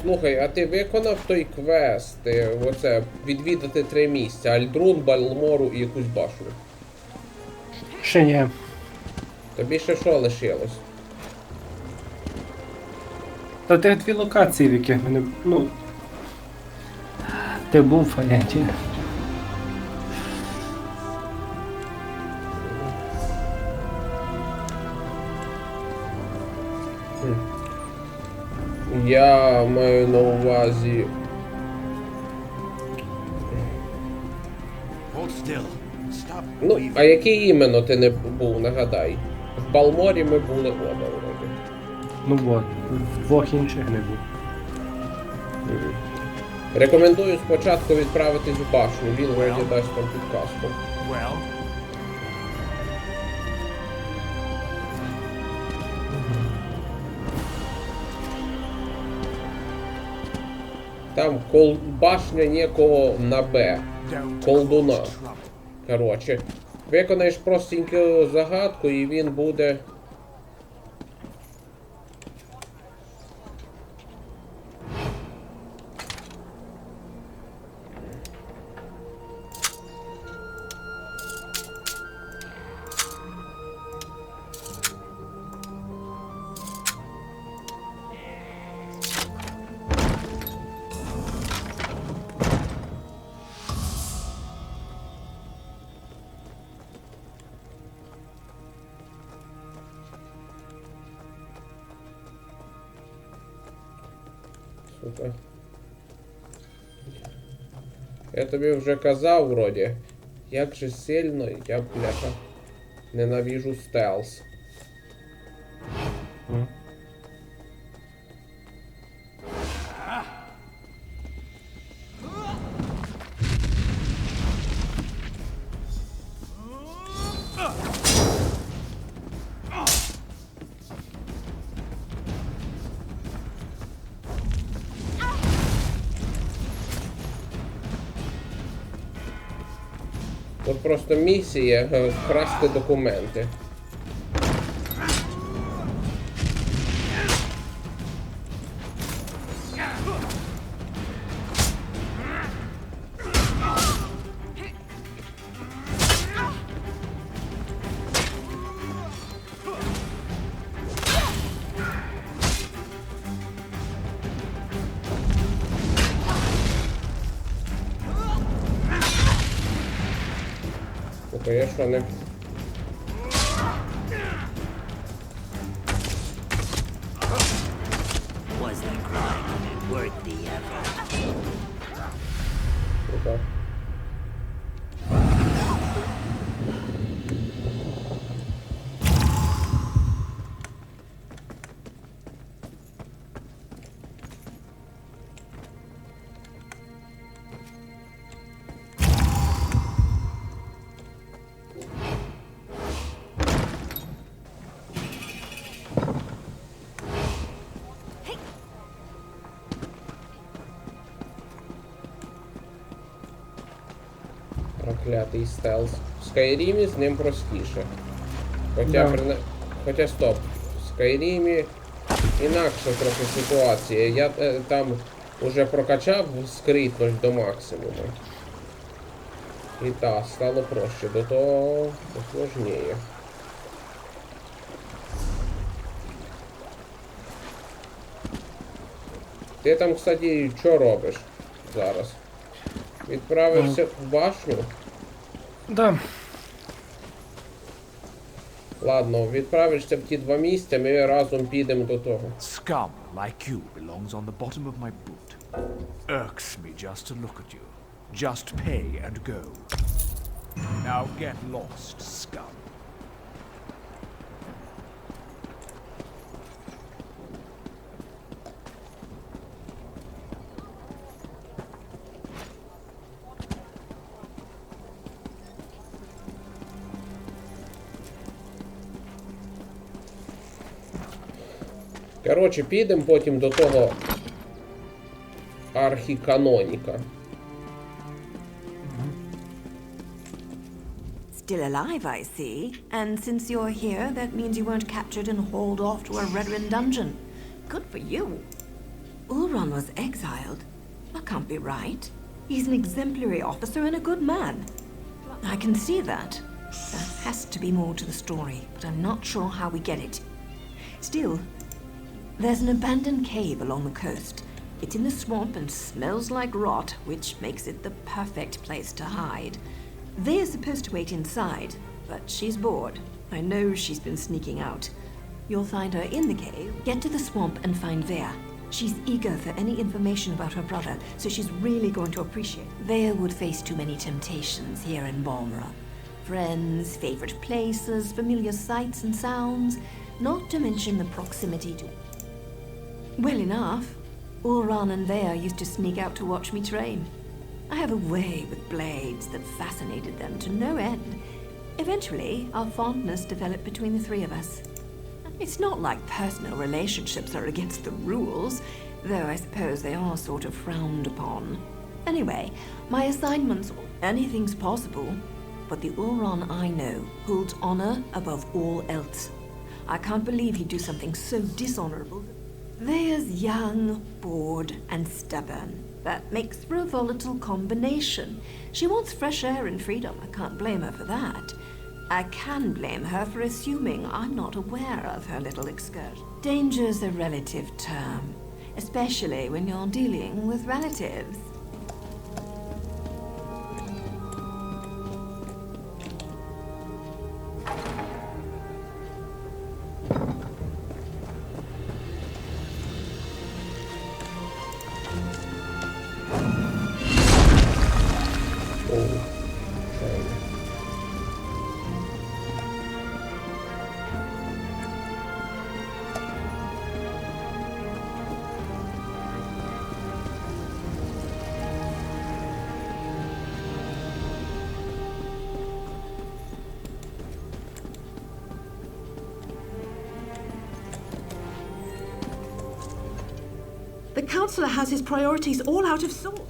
Слухай, а ти виконав той квест, оце, відвідати 3 місця, Альдрун, Балмору і якусь башню? Ще ні. Тобі ще що лишилось? Та тих 2 локації, в яких мене, ну... Ти був в Фаленті. Я маю на увазі... Ну, а який іменно ти не був, нагадай? В Балморі ми були оба вроді. Ну от, в 2 інших не був. Рекомендую спочатку відправитись в башню, він вроді дасть там підказку. Там башня некого на Б. Колдуна. Короче. Виконаєш простеньку загадку і він буде... Сука. Я тобі вже казав вроді, як же сильно я, бляха, ненавижу стелс. Тут просто місія вкрасти документи. Я що не... Круто. Проклятий стелс. В Скайрімі з ним простіше. Хоча стоп. В Скайрімі інакша трохи ситуація. Я там уже прокачав скритність до максимуму. І так, стало проще. До того сложніше. Ти там, кстати, що робиш зараз? Відправишся в башню? Да. Ладно, відправишся в ті 2 місця, ми разом підемо до того. Scum like you belongs on the bottom of my boot. Irks me just to look at you. Just pay and go. Now get lost, scum. Коротше, підемо потім до того архіканоніка. Still alive, I see. And since you're here, that means you weren't captured and hauled off to a Nerevarін dungeon. Good for you. Ulron was exiled? That can't be right. He's an exemplary officer and a good man. I can see that. There has to be more to the story, but I'm not sure how we get it. Still, there's an abandoned cave along the coast. It's in the swamp and smells like rot, which makes it the perfect place to hide. They're supposed to wait inside, but she's bored. I know she's been sneaking out. You'll find her in the cave. Get to the swamp and find Vea. She's eager for any information about her brother, so she's really going to appreciate it. Vea would face too many temptations here in Balmora. Friends, favorite places, familiar sights and sounds, not to mention the proximity to... Well enough. Ulron and Vea used to sneak out to watch me train. I have a way with blades that fascinated them to no end. Eventually, our fondness developed between the three of us. It's not like personal relationships are against the rules, though I suppose they are sort of frowned upon. Anyway, my assignments, anything's possible, but the Ulron I know holds honor above all else. I can't believe he'd do something so dishonorable. Vea's young, bored, and stubborn. That makes for a volatile combination. She wants fresh air and freedom. I can't blame her for that. I can blame her for assuming I'm not aware of her little excursion. Danger's a relative term, especially when you're dealing with relatives. The Counselor has his priorities all out of sort.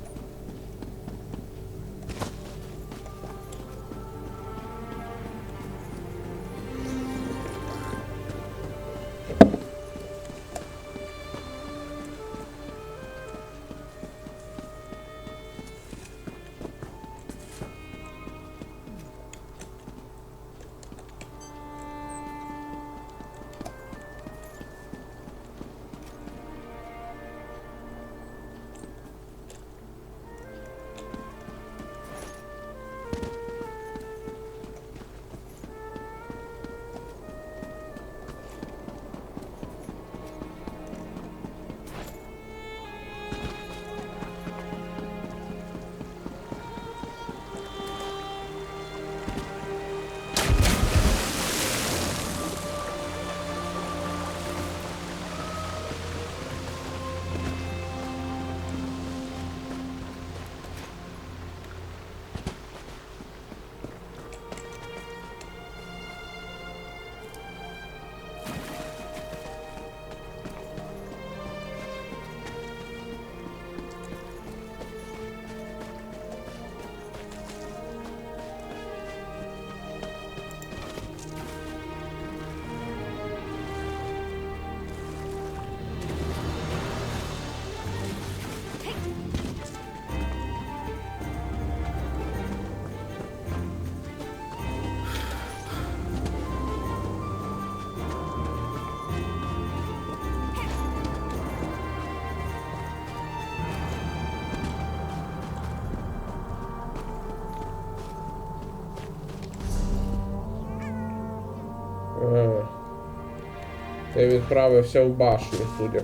Ти відправився в башню, судя.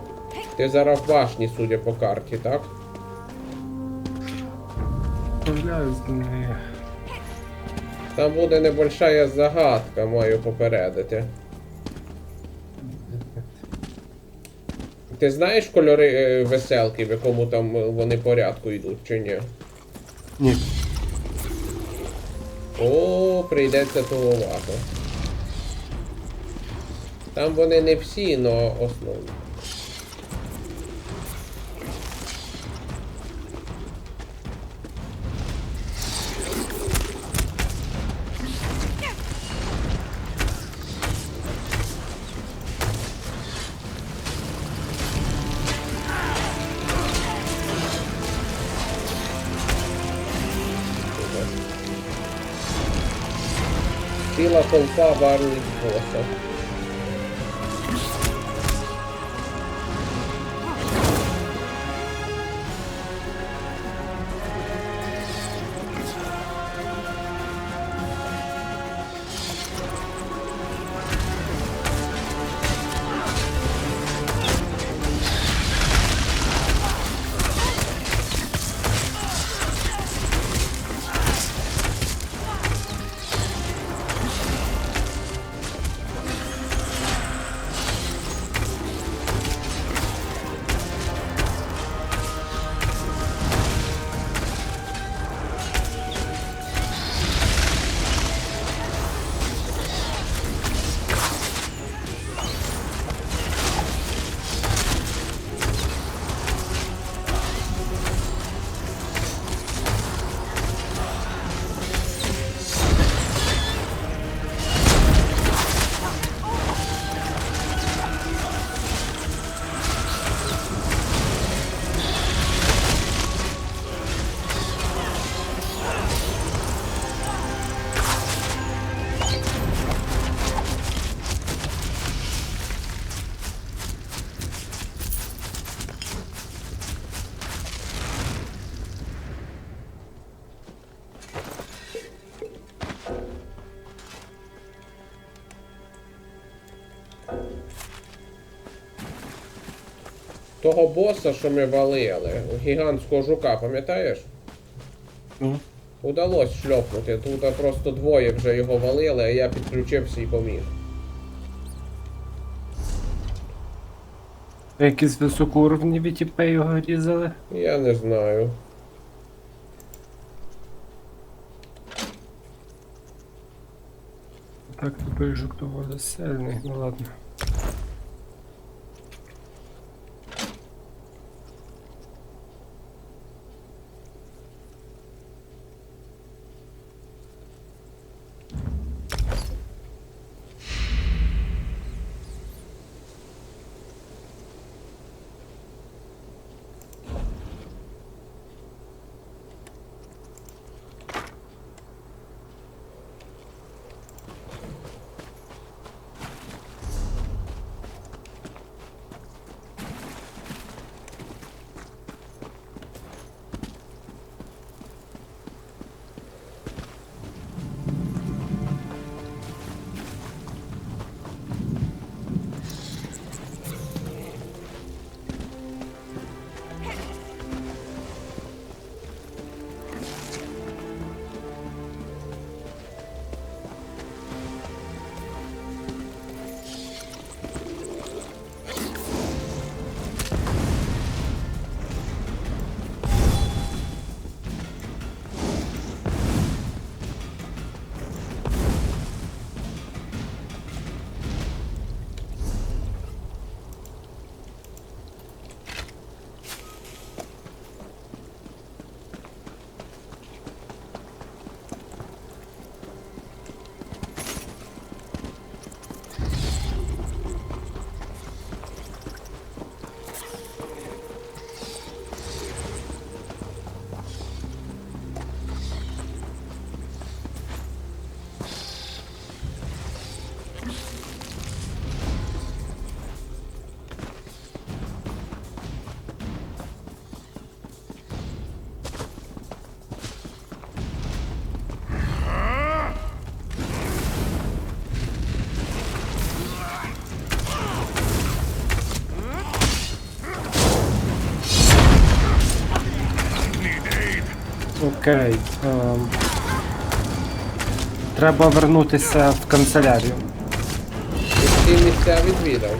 Ти зараз в башні, судя по карті, так? Пожляю з неї. Там буде небольшая загадка, маю попередити. Ти знаєш кольори веселки, в якому там вони порядку йдуть, чи ні? Ні. О, прийдеться тулувати. Там вони не всі, но основні. Ціла толпа варних босів. Того боса, що ми валили, гігантського жука, пам'ятаєш? Ну. Удалось шльопнути, тут просто двоє вже його валили, а я підключився і поміг. Якісь високоуровневі тіпи його різали. Я не знаю. Так, тупий жук доволі сильний, ну ладно. Окей. Треба вернутися в канцелярію. Ті місця відвідав.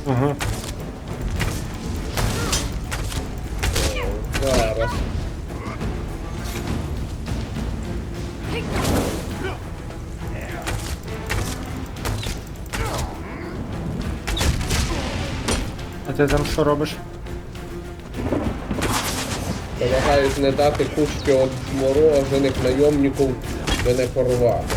Ага. Зараз. А ти там що робиш? Намагаюсь не дати кучки від морожених найомників мене порвати.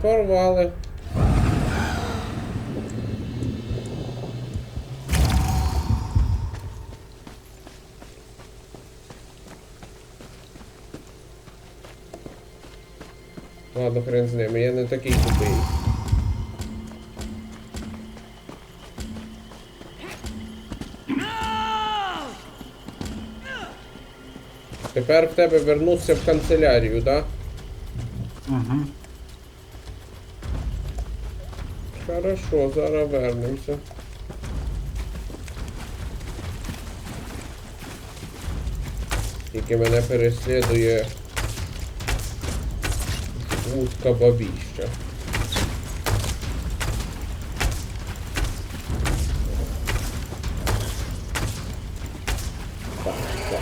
Порвали. Ладно, хрен з ними, я не такий тупий. Тепер в тебе вернуться в канцелярію, да? Угу. Хорошо, зараз вернемося. Тільки мене переслідує вудка бабіща. Так, так.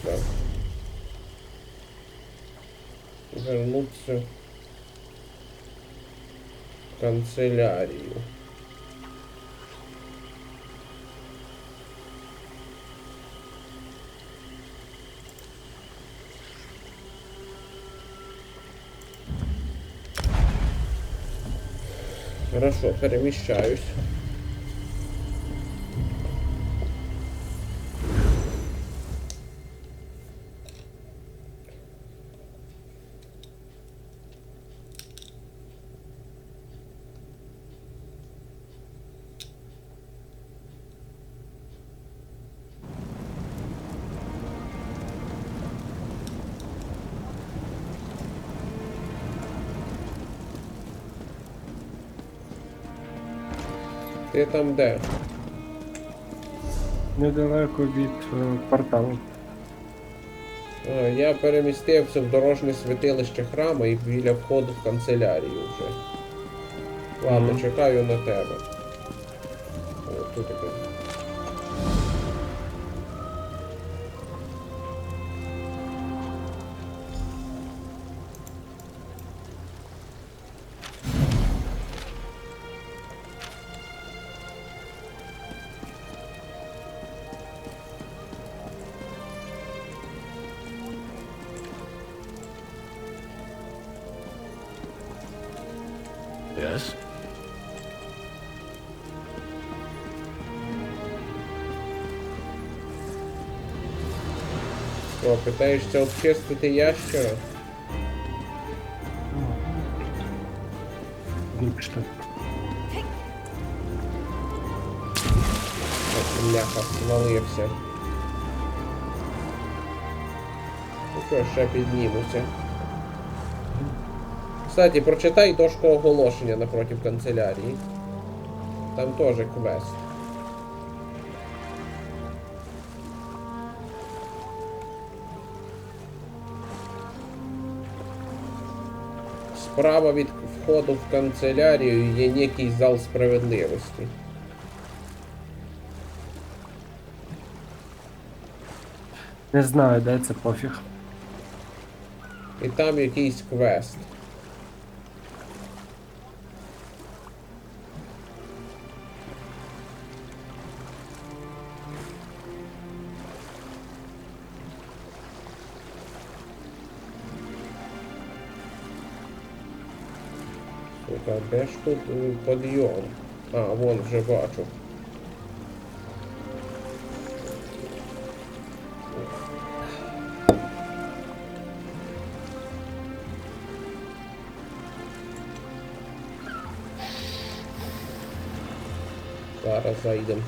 Так. Вернуться в канцелярію. Хорошо, переміщаюсь. Ти там де? Недалеко від порталу. Я перемістився в дорожнє святилище храму і біля входу в канцелярію вже. Ладно, чекаю на тебе. О, тут таке. Yes? Що, питаєшся обчистити ящера? Вибачте. Так, бляха, свалився. Ну що, ще піднімуся. Кстати, прочитай дошку оголошення напротив канцелярії. Там теж квест. Справа від входу в канцелярію є некий зал справедливості. Не знаю, де це пофіг. І там якийсь квест. Сука, де ж тут підйом? А, вон вже бачу. Зараз зайдемо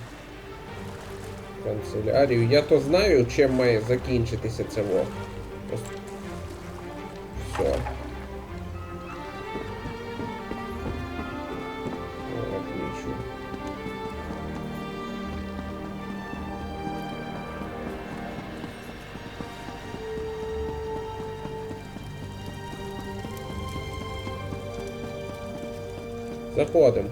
в канцелярію. Я то знаю, чим має закінчитися це во. Все. Отлично. Заходимо.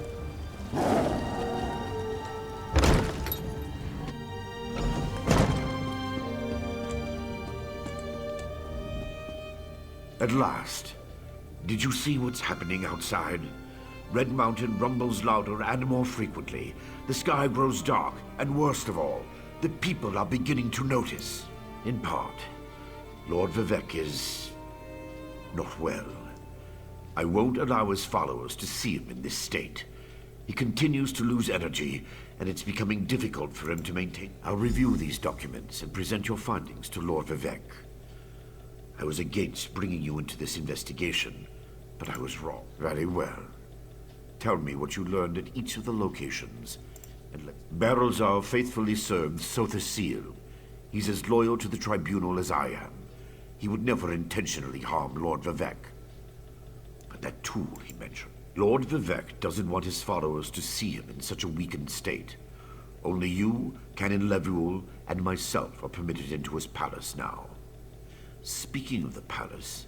At last. Did you see what's happening outside? Red Mountain rumbles louder and more frequently. The sky grows dark, and worst of all, the people are beginning to notice. In part, Lord Vivek is not well. I won't allow his followers to see him in this state. He continues to lose energy, and it's becoming difficult for him to maintain. I'll review these documents and present your findings to Lord Vivek. I was against bringing you into this investigation, but I was wrong. Very well. Tell me what you learned at each of the locations. And Barrelzar faithfully served Sotha Sil. He's as loyal to the Tribunal as I am. He would never intentionally harm Lord Vivek. But that tool he mentioned. Lord Vivek doesn't want his followers to see him in such a weakened state. Only you, Canon Levuel, and myself are permitted into his palace now. Speaking of the palace,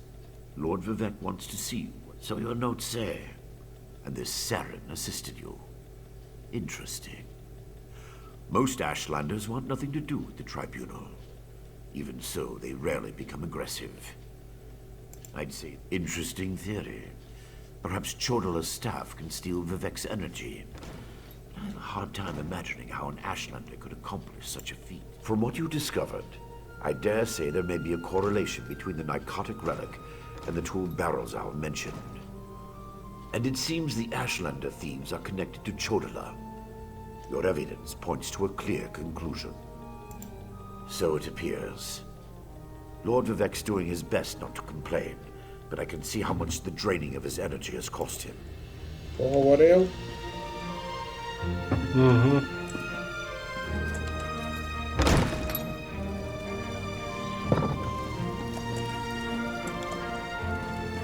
Lord Vivek wants to see you, so your notes say. And this Saren assisted you. Interesting. Most Ashlanders want nothing to do with the Tribunal. Even so, they rarely become aggressive. I'd say interesting theory. Perhaps Chodala's staff can steal Vivek's energy. I have a hard time imagining how an Ashlander could accomplish such a feat. From what you discovered, I dare say there may be a correlation between the narcotic relic and the tool Barrelzar mentioned. And it seems the Ashlander thieves are connected to Chodala. Your evidence points to a clear conclusion. So it appears. Lord Vivek's doing his best not to complain, but I can see how much the draining of his energy has cost him. Поговорив. Угу.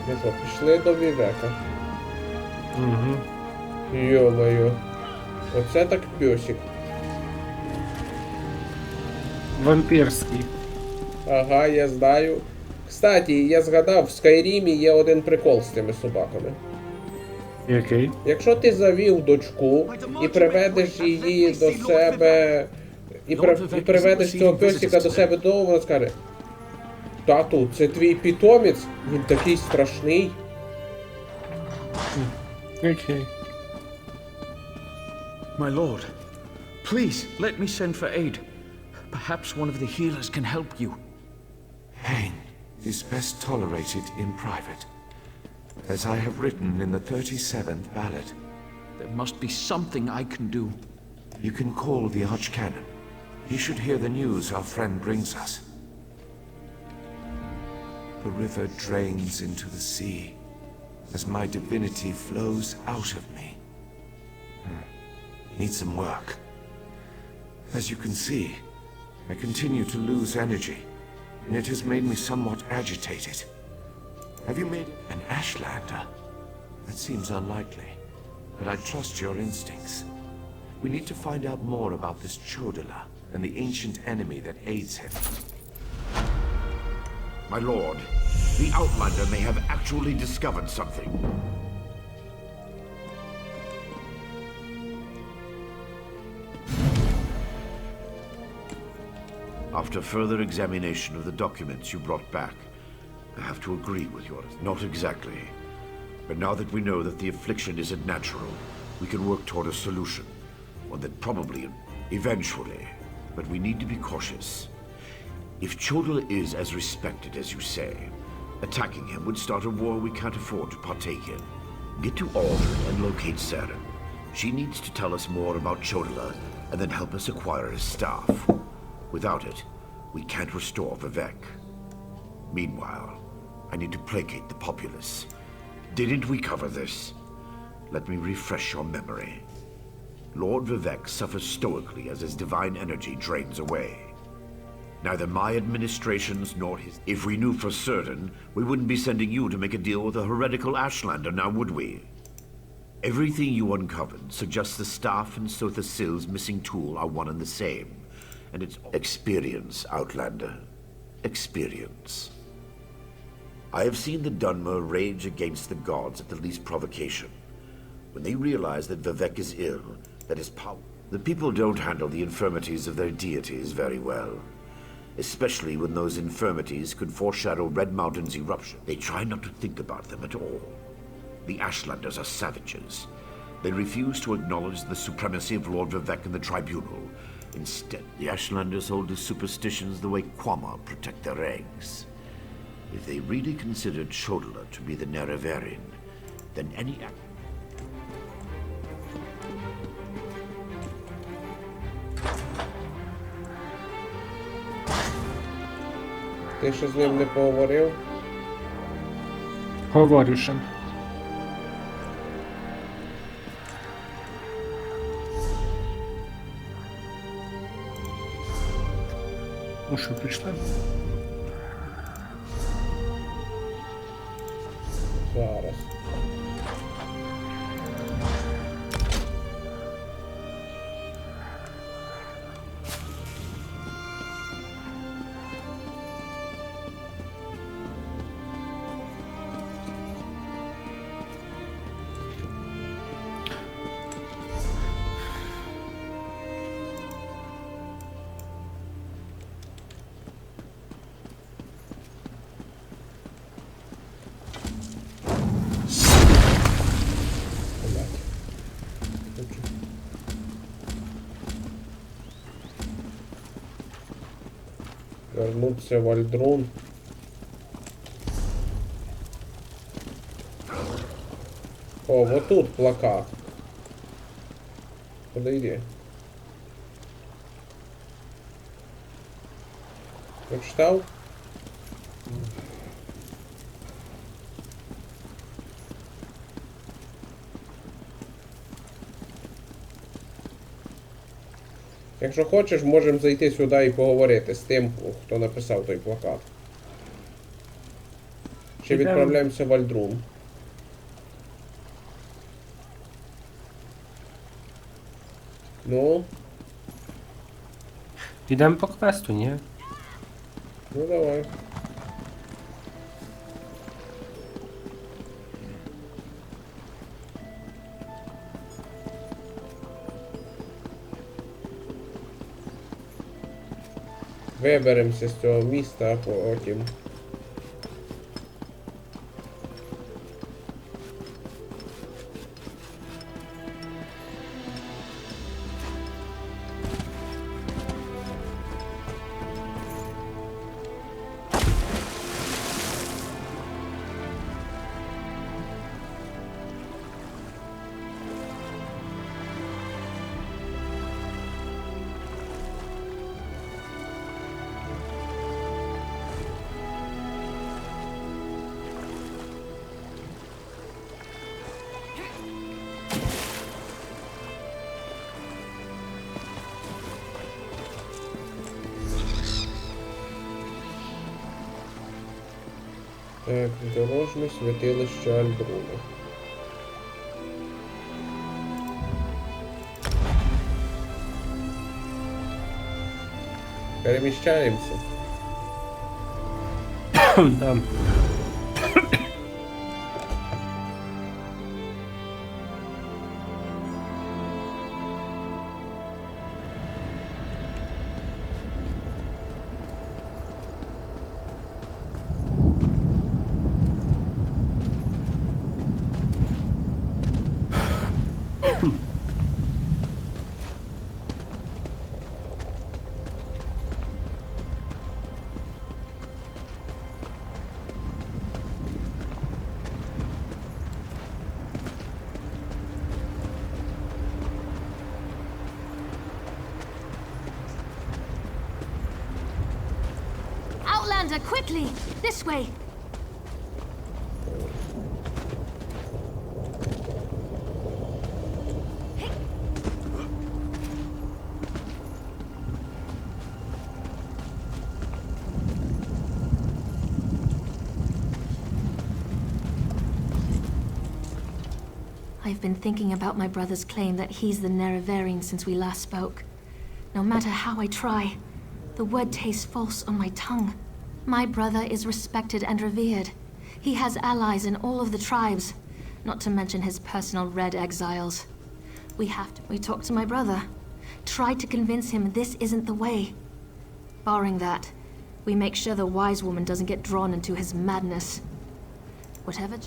Ну що, пішли до Вівека. Угу. Йо-моє. Оце так пьосик. Вампірський. Ага, я знаю. Кстати, я згадав, в Скайрімі є один прикол з цими собаками. Який? Якщо ти завів дочку і приведеш її до себе, і приведеш цього песика до себе додому, вона скаже: тату, це твій питомець? Він такий страшний. Окей. My lord, please let me send for aid. Perhaps one of the healers can help you. Pain is best tolerated in private, as I have written in the 37th ballad. There must be something I can do. You can call the Archcanon. He should hear the news our friend brings us. The river drains into the sea as my divinity flows out of me. Need some work. As you can see, I continue to lose energy, and it has made me somewhat agitated. Have you made an Ashlander? That seems unlikely, but I trust your instincts. We need to find out more about this Chodala and the ancient enemy that aids him. My lord, the Outlander may have actually discovered something. After further examination of the documents you brought back, I have to agree with yours. Not exactly. But now that we know that the affliction isn't natural, we can work toward a solution. One that probably, eventually. But we need to be cautious. If Chodala is as respected as you say, attacking him would start a war we can't afford to partake in. Get to Aldern and locate Saren. She needs to tell us more about Chodala and then help us acquire his staff. Without it, we can't restore Vivek. Meanwhile, I need to placate the populace. Didn't we cover this? Let me refresh your memory. Lord Vivek suffers stoically as his divine energy drains away. Neither my administration's nor his... If we knew for certain, we wouldn't be sending you to make a deal with a heretical Ashlander, now would we? Everything you uncovered suggests the staff and Sotha Sil's missing tool are one and the same. And it's experience, Outlander. Experience. I have seen the Dunmer rage against the gods at the least provocation. When they realize that Vivek is ill, that his power... The people don't handle the infirmities of their deities very well. especially when those infirmities could foreshadow Red Mountain's eruption. They try not to think about them at all. The Ashlanders are savages. They refuse to acknowledge the supremacy of Lord Vivek in the Tribunal. Instead, the Ashlanders hold to superstitions the way Quama protect their eggs. If they really considered Chodala to be the Neraverin, then any act... Ти ще з ним не поговорив? Говорю ще. Ну що, пішли? Зараз. Вернуться в Альдрун. О, вот тут плакат. Подойди. Прочитал? Якщо хочеш, можемо зайти сюди і поговорити з тим, хто написав той плакат. Чи відправляємося в Альдрун? Ну? Підемо по квесту, ні? Ну давай. Виберемося з цього міста, а потім. Так, дорожне святилище Альдруна. Переміщаємося. Да. Outlander, quickly! This way! I've been thinking about my brother's claim that he's the Neravarine since we last spoke. No matter how I try, the word tastes false on my tongue. My brother is respected and revered. He has allies in all of the tribes, not to mention his personal Red exiles. We talked to my brother, tried to convince him this isn't the way. Barring that, We make sure the wise woman doesn't get drawn into his madness. Whatever...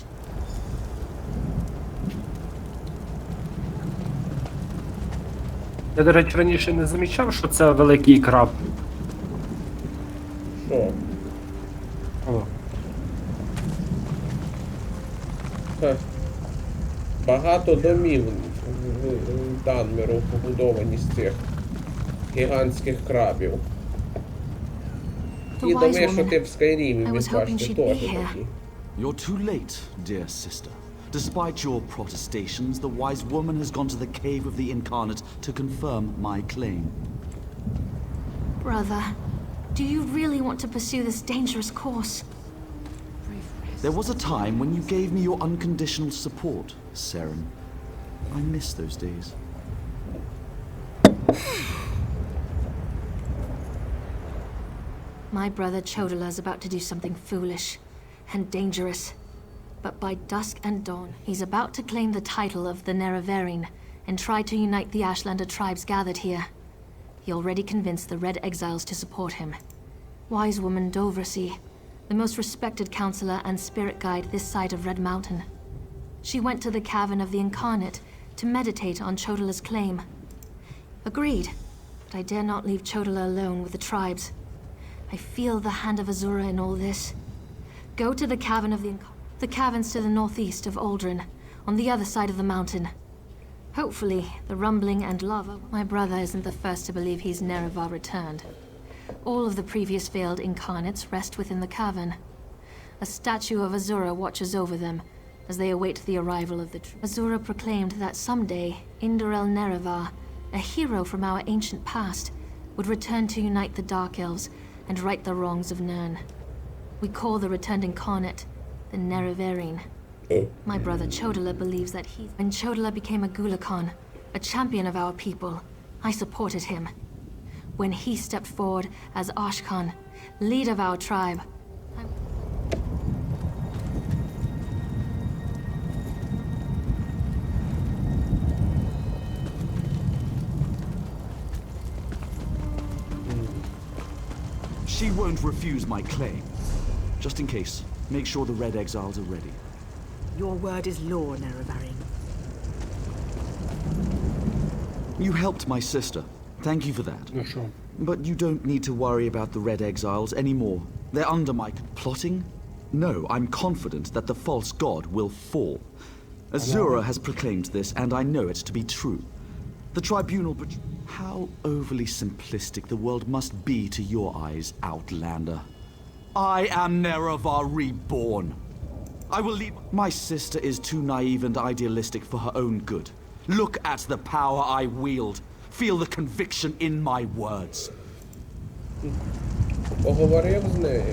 Я, до речі, раніше не замічав, що це великий краб. Що? О, Ха. Багато домів в Данмеру побудовані з цих гігантських крабів. The І wise доми, що woman. ти в Скайрімі I was hoping бачиш, she'd теж be here. такі. You're too late, dear sister. Despite your protestations, the wise woman has gone to the cave of the incarnate to confirm my claim. Brother, do you really want to pursue this dangerous course? There was a time when you gave me your unconditional support, Seren. I miss those days. My brother Chodala is about to do something foolish and dangerous. But by dusk and dawn, he's about to claim the title of the Neravarין and try to unite the Ashlander tribes gathered here. He already convinced the Red Exiles to support him. Wise woman Dovrasi, the most respected counselor and spirit guide this side of Red Mountain. She went to the cavern of the Incarnate to meditate on Chodala's claim. Agreed, but I dare not leave Chodala alone with the tribes. I feel the hand of Azura in all this. Go to the cavern of the Incarnate. The cavern's to the northeast of Aldrin, on the other side of the mountain. Hopefully, the rumbling and lava... My brother isn't the first to believe he's Nerevar returned. All of the previous failed incarnates rest within the cavern. A statue of Azura watches over them as they await the arrival of the... Azura proclaimed that someday, Indorel Nerevar, a hero from our ancient past, would return to unite the Dark Elves and right the wrongs of Nirn. We call the returned incarnate the Neravarין. My brother Chodala believes that when Chodala became a Gulakan, a champion of our people, I supported him. When he stepped forward as Ashkan, leader of our tribe, She won't refuse my claim. Just in case, make sure the Red Exiles are ready. Your word is law, Neravarין. You helped my sister. Thank you for that. ну що? But you don't need to worry about the Red Exiles anymore. They're under my plotting? No, I'm confident that the false god will fall. Azura has proclaimed this, and I know it to be true. The tribunal... How overly simplistic the world must be to your eyes, Outlander. I am Nerevar reborn. I will leave... My sister is too naive and idealistic for her own good. Look at the power I wield. Feel the conviction in my words. Поговорив з нею.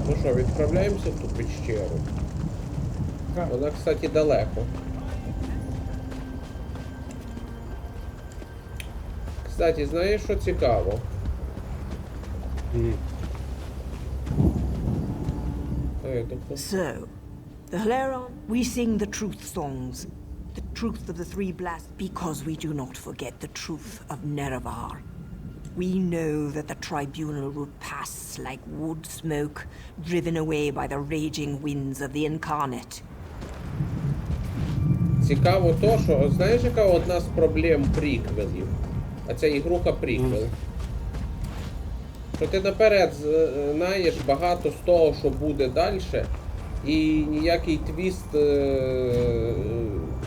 Ну що, відправляємося в ту пещеру? Вона, кстати, далеко. Кстати, знаєш, що цікаво? So, the Haleron, we sing the truth songs. The truth of the three blasts, because we do not forget the truth of Nerevar. We know that the tribunal will pass like wood smoke, driven away by the raging winds of the incarnate. Цікаво то, що, знаєш, яка одна з проблем приквелів? А ця ігруха приквел. Що ти наперед знаєш багато з того, що буде далі, і ніякий твіст,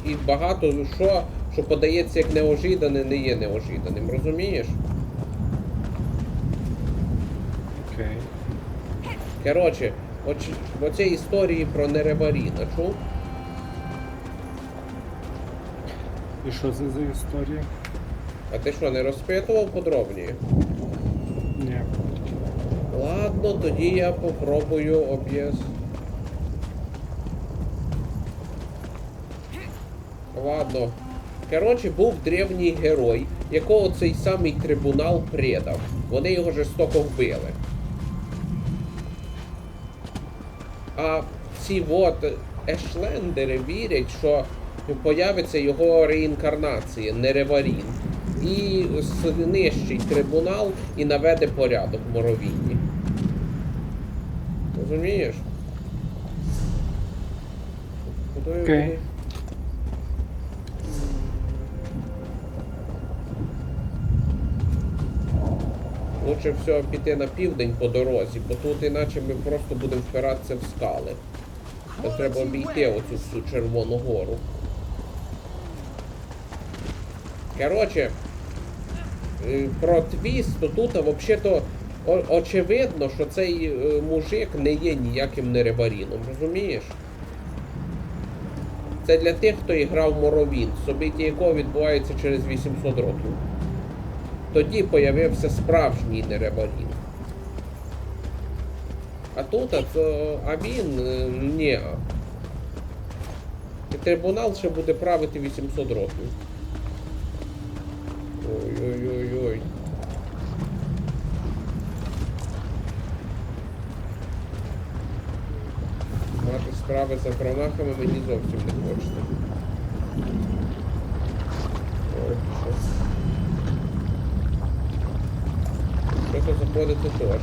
і багато що подається як неожидане, не є неожиданим, розумієш? Окей. Коротше, оці історії про Нереваріна, чув? І що це за історія? А ти що, не розпитував подробніше? Ні. Ладно, тоді я попробую об'яс. Ладно. Коротше, був древній герой, якого цей самий трибунал предав. Вони його жорстоко вбили. А ці от ешлендери вірять, що появиться його реінкарнація, Нереварін. і знищить трибунал і наведе порядок в Моровінні. Розумієш? Окей. Лучше всього піти на південь по дорозі, бо тут іначе ми просто будемо впиратися в скали. То треба обійти оцю всю Червону гору. Коротше, про твіст, то тут взагалі-то очевидно, що цей мужик не є ніяким Нереваріном, розумієш? Це для тих, хто грав Моровін, собиття якого відбувається через 800 років. Тоді появився справжній Нереварін. А тут, а він, ні. І трибунал ще буде правити 800 років. Ой-ой-ой-ой. Мати справи за промахами мені зовсім не хочеться. Ой, що то заходити теж.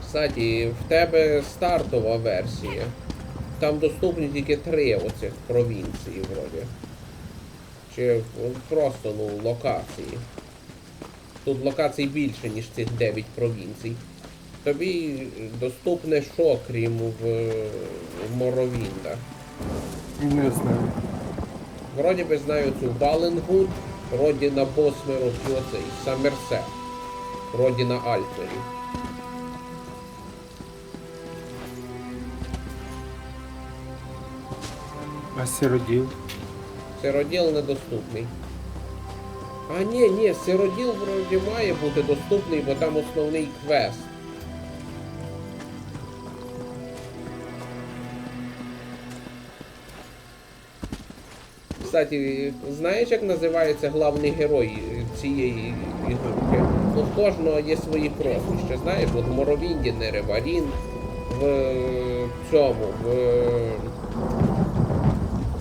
Кстати, в тебе стартова версія. Там доступні тільки 3 оцих провінції, вроді. Чи просто, ну, локації. Тут локацій більше, ніж цих 9 провінцій. Тобі доступне що, крім в Моровінда? Не знаю. Вроді би знаю цю Валенгуд, родина Босмеру і оцей Саммерсет, родина Альтмерів. А Сироділ? Сироділ недоступний. А ні, Сироділ вроді має бути доступний, бо там основний квест. Кстати, знаєш, як називається главний герой цієї ігрушки? Ну, в кожного є свої прізвища, знаєш? От в Моровінді Нереварін, в цьому, в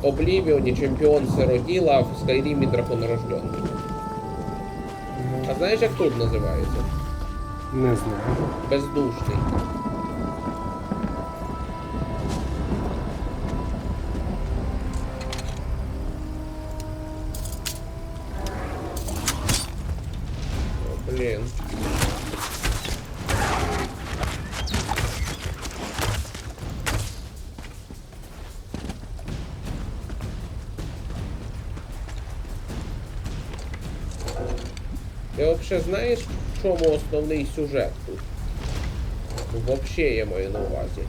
Облівіоні чемпіон Сироділа, а в Скайрімі драконорожденний. А знаєш, як тут називається? Не знаю. Бездушний. О, блін. Ти взагалі знаєш, в чому основний сюжет тут? Взагалі я маю на увазі.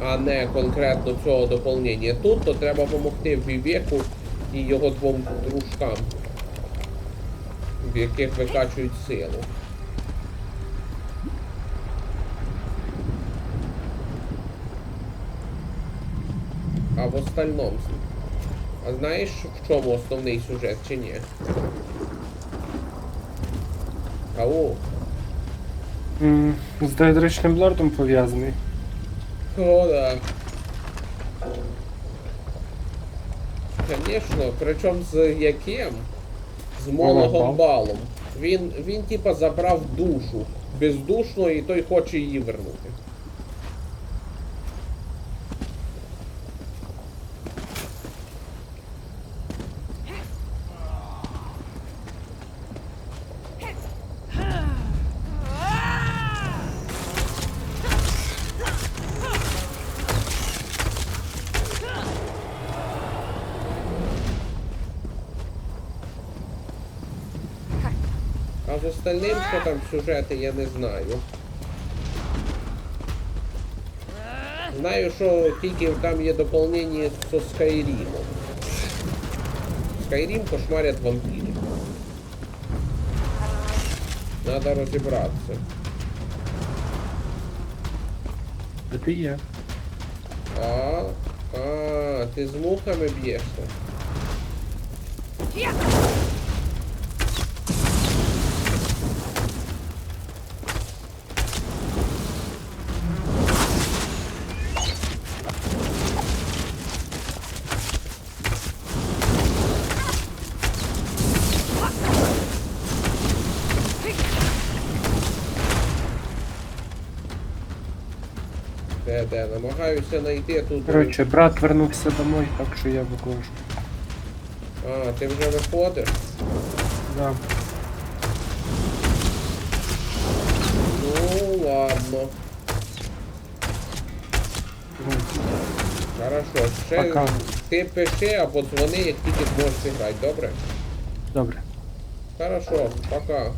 А не конкретно цього доповнення. Тут то треба допомогти Вівеку і його 2 дружкам, в яких викачують силу. А в остальному... А знаєш, в чому основний сюжет, чи ні? Ау. З Дейдричним лордом пов'язаний. О, да. Конечно, причому з яким? З Мологом Балом. Він типа забрав душу бездушно і той хоче її вернути. А з остальним, що там сюжети, я не знаю. Знаю, що тільки там є доповнення зі Скайрімом. Скайрім кошмарять вампірів. Надо розібратися. Де ти є? Ти з мухами б'єшся? Де? Намагаюся знайти тут. Коротше, брат вернувся домой, так що я виходжу. А, ти вже виходиш? Да. Ну, ладно. Хорошо. Ще Пока. ти пиши або дзвони, як тільки зможеш зіграти, добре? Добре. Хорошо, пока.